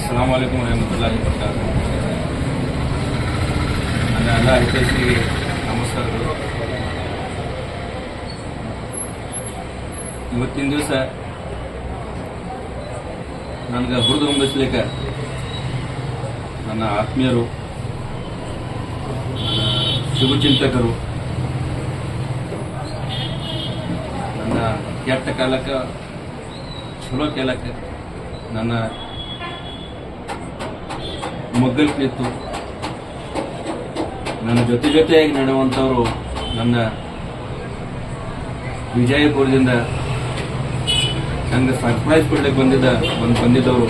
अस्सलाम वालेकुम रहमतुल्लाहि वबरकातुहू. ನನ್ನ ಎಲ್ಲ ಹಿತೈಷಿಗೆ ನಮಸ್ಕಾರಗಳು. ಇವತ್ತಿನ ದಿವಸ ನನಗೆ ಹುರಿದುಂಬಿಸ್ಲಿಕ್ಕೆ ನನ್ನ ಆತ್ಮೀಯರು, ಶುಭಚಿಂತಕರು, ನನ್ನ ಕೆಟ್ಟ ಕಾಲಕ್ಕೆ ಚಲೋ ಕಾಲಕ್ಕೆ ನನ್ನ ಮಗ್ಗಲ್ ಕುಳಿತು ನನ್ನ ಜೊತೆಯಾಗಿ ನಡೆಯುವಂಥವರು ನನ್ನ ವಿಜಯಪುರದಿಂದ ನನಗೆ ಸರ್ಪ್ರೈಸ್ ಕೊಡ್ಲಿಕ್ಕೆ ಬಂದಿದ್ದವರು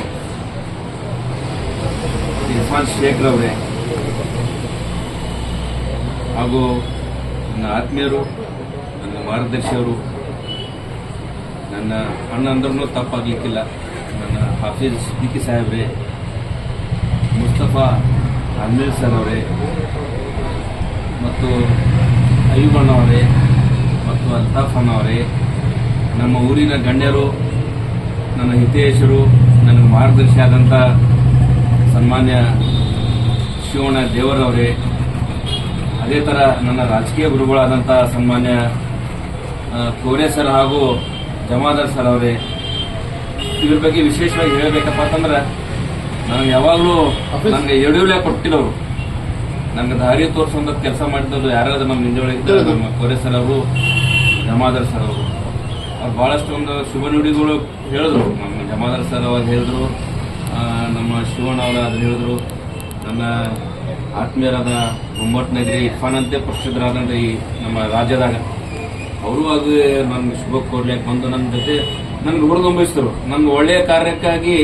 ಇರ್ಫಾನ್ ಶೇಖ್ ರವರೇ ಹಾಗೂ ನನ್ನ ಆತ್ಮೀಯರು, ನನ್ನ ಮಾರ್ಗದರ್ಶಿಯವರು, ನನ್ನ ಅಣ್ಣ ಅಂದ್ರೂ ತಪ್ಪಾಗಲಿಕ್ಕಿಲ್ಲ, ನನ್ನ ಹಾಫೀಜ್ ಸಿದ್ದಿಕಿ ಸಾಹೇಬ್ರೆ, ಮುಸ್ತಫಾ ಅನ್ಮಿಲ್ ಸರ್ ಅವರೇ ಮತ್ತು ಅಯ್ಯೂಬಣ್ಣ ಅವರೇ ಮತ್ತು ಅಲ್ತಾಫ್ ಅಣ್ಣ ಅವರೇ, ನಮ್ಮ ಊರಿನ ಗಣ್ಯರು, ನನ್ನ ಹಿತೈಷಿರು, ನನಗೆ ಮಾರ್ಗದರ್ಶಿ ಆದಂಥ ಸನ್ಮಾನ್ಯ ಶಿವಣ್ಣ ದೇವರವರೇ, ಅದೇ ಥರ ನನ್ನ ರಾಜಕೀಯ ಗುರುಗಳಾದಂಥ ಸನ್ಮಾನ್ಯ ಕೋರೆ ಸರ್ ಹಾಗೂ ಜಮಾದಾರ್ ಸರ್ ಅವರೇ, ಇವ್ರ ಬಗ್ಗೆ ವಿಶೇಷವಾಗಿ ಹೇಳಬೇಕಪ್ಪ ಅಂತಂದ್ರೆ ನನಗೆ ಯಾವಾಗಲೂ ನನಗೆ ಎಡವಿಲೆ ಕೊಟ್ಟಿದ್ದವರು, ನನಗೆ ದಾರಿ ತೋರಿಸೋಂಥ ಕೆಲಸ ಮಾಡಿದ್ದವರು ಯಾರಾದ್ರೂ ನಮ್ಮ ನಿಂಜೊಳಗೆ ನಮ್ಮ ಕೋರೆ ಸರ್ ಅವರು, ಜಮಾದಾರ್ ಸರ್ ಅವರು. ಅವ್ರು ಭಾಳಷ್ಟು ಒಂದು ಶುಭ ನುಡಿಗಳು ಹೇಳಿದ್ರು. ನಮ್ಮ ಜಮಾದಾರ್ ಸರ್ ಅವರು ಹೇಳಿದ್ರು, ನಮ್ಮ ಶಿವಣ್ಣ ಅವರು ಅದನ್ನು ಹೇಳಿದ್ರು. ನನ್ನ ಆತ್ಮೀಯರಾದ ಮುಂಬಟ್ನಾಗ್ರಿ ಇರ್ಫಾನ್ ಅಂತೆ ಪ್ರಸಿದ್ಧರಾದಂಥ ಈ ನಮ್ಮ ರಾಜ್ಯದಾಗ ಅವರು ಅದು ನನಗೆ ಶುಭ ಕೋರ್ಲಿಕ್ಕೆ ಬಂದು ನನ್ನ ಜೊತೆ ನನಗೆ ಹುರಿದುಂಬಿಸಿದ್ರು. ನನ್ನ ಒಳ್ಳೆಯ ಕಾರ್ಯಕ್ಕಾಗಿ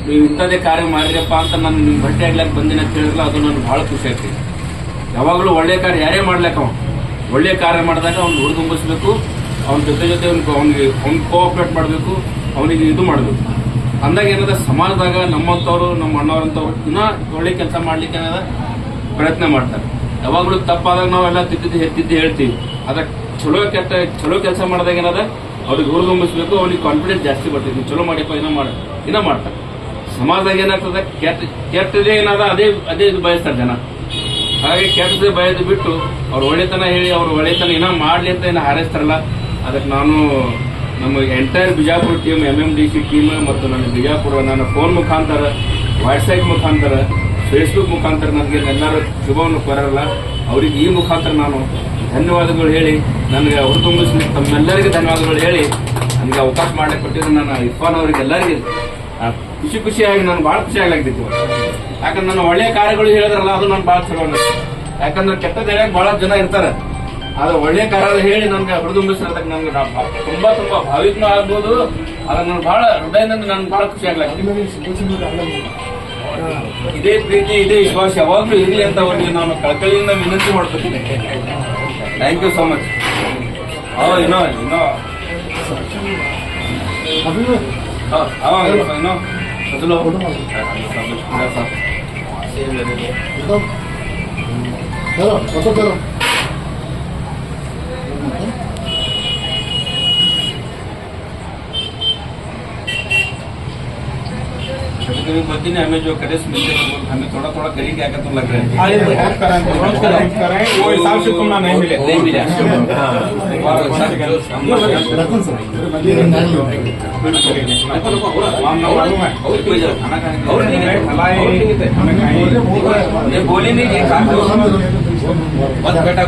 ನೀವು ಇಂಥದ್ದೇ ಕಾರ್ಯ ಮಾಡಿರಪ್ಪ ಅಂತ ನಾನು ನಿಮ್ಮ ಭೇಟಿ ಆಗ್ಲಿಕ್ಕೆ ಬಂದಿನ ಅಂತ ಹೇಳಿದ್ರಲ್ಲ, ಅದು ನನಗೆ ಭಾಳ ಖುಷಿ ಆಗ್ತದೆ. ಯಾವಾಗಲೂ ಒಳ್ಳೆಯ ಕಾರ್ಯ ಯಾರೇ ಮಾಡ್ಲಿಕ್ಕೆ ಒಳ್ಳೆಯ ಕಾರ್ಯ ಮಾಡಿದಾಗ ಅವ್ನು ಹುರಿದುಂಬಿಸ್ಬೇಕು, ಅವನ ಜೊತೆ ಅವ್ನಿಗೆ ಕೋಆಪ್ರೇಟ್ ಮಾಡಬೇಕು, ಅವನಿಗೆ ಇದು ಮಾಡಬೇಕು. ಅಂದಾಗ ಏನದ ಸಮಾಜದಾಗ ನಮ್ಮಂಥವ್ರು, ನಮ್ಮ ಅಣ್ಣವ್ರಂಥವ್ರು ಇನ್ನೂ ಒಳ್ಳೆ ಕೆಲಸ ಮಾಡ್ಲಿಕ್ಕೆ ಏನದ ಪ್ರಯತ್ನ ಮಾಡ್ತಾರೆ. ಯಾವಾಗಲೂ ತಪ್ಪಾದಾಗ ನಾವೆಲ್ಲ ತಿದ್ದಿ ಹೇಳ್ತೀವಿ. ಅದಕ್ಕೆ ಚಲೋ ಕೆಲಸ ಮಾಡಿದಾಗ ಏನದ ಅವ್ರಿಗೆ ಹುರಿದುಂಬಿಸ್ಬೇಕು, ಅವ್ನಿಗೆ ಕಾನ್ಫಿಡೆನ್ಸ್ ಜಾಸ್ತಿ ಬರ್ತೈತಿ. ಚಲೋ ಮಾಡಿಪ್ಪ ಇನ್ನೂ ಮಾಡ್ತಾರೆ. ಸಮಾಜದಾಗ ಏನಾಗ್ತದೆ, ಕೆಟ್ಟದೇ ಏನದ ಅದೇ ಇದು ಬಯಸ್ತಾರೆ ಜನ. ಹಾಗೆ ಕೆಟ್ಟದೇ ಬಯದು ಬಿಟ್ಟು ಅವ್ರು ಒಳ್ಳೆತನ ಹೇಳಿ ಅವ್ರ ಒಳ್ಳೆತನ ಏನೋ ಮಾಡಲಿ ಅಂತ ಏನೋ ಹಾರೈಸ್ತಾರಲ್ಲ, ಅದಕ್ಕೆ ನಾನು ನಮ್ಮ entire Bijapur team, MMDC team ಮತ್ತು ನನ್ನ ಬಿಜಾಪುರ ನನ್ನ ಫೋನ್ ಮುಖಾಂತರ, ವಾಟ್ಸಪ್ ಮುಖಾಂತರ, ಫೇಸ್ಬುಕ್ ಮುಖಾಂತರ ನನಗೆ ಎಲ್ಲರೂ ಶುಭವನ್ನು ಕೋರಲ್ಲ. ಅವ್ರಿಗೆ ಈ ಮುಖಾಂತರ ನಾನು ಧನ್ಯವಾದಗಳು ಹೇಳಿ, ನನಗೆ ಹುರಿದುಂಬಿಸಿ ತಮ್ಮೆಲ್ಲರಿಗೂ ಧನ್ಯವಾದಗಳು ಹೇಳಿ ನನಗೆ ಅವಕಾಶ ಮಾಡಲಿಕ್ಕೆ ಕೊಟ್ಟಿದ್ದು ನನ್ನ ಇರ್ಫಾನ್ ಅವರಿಗೆ ಎಲ್ಲರಿಗೂ ಖುಷಿಯಾಗಿ ನಾನು ಭಾಳ ಖುಷಿ ಆಗ್ಲಾಗ್ತಿತ್ತು. ಯಾಕಂದ್ರೆ ನನ್ನ ಒಳ್ಳೆಯ ಕಾರ್ಯಗಳು ಹೇಳಿದ್ರಲ್ಲ, ಅದು ನಾನು ಭಾಳ ಚಲೋ ಅನ್ನಿಸ್ತು. ಯಾಕಂದ್ರೆ ಕೆಟ್ಟದ ಹೇಳಕ್ ಭಾಳ ಜನ ಇರ್ತಾರೆ, ಆದ್ರೆ ಒಳ್ಳೆಯ ಕಾರ್ಯ ಹೇಳಿ ನನಗೆ ಹುರಿದುಂಬಿಸಿರೋದಕ್ಕೆ ನನಗೆ ತುಂಬಾ ಭಾವಿಕನೂ ಆಗ್ಬೋದು. ಅದನ್ನ ನಾನು ಭಾಳ ಹೃದಯದಿಂದ ನನ್ಗೆ ಭಾಳ ಖುಷಿ ಆಗ್ಲಾಗ್ತಿತ್ತು. ಇದೇ ಪ್ರೀತಿ, ಇದೇ ವಿಶ್ವಾಸ ಯಾವಾಗಲೂ ಇರಲಿ ಅಂತ ಅವ್ರಿಗೆ ನಾನು ಕಳಕಳಿಯಿಂದ ವಿನಂತಿ ಮಾಡ್ತೀನಿ. Thank you so much. ಇನ್ನೋ कभी बच्ची ने हमें जो करेस मिलते हैं हमें थोड़ा करी क्या तुम लग रहे हैं वो हिसाब से तुम नहीं मिला बोली नहीं बेटा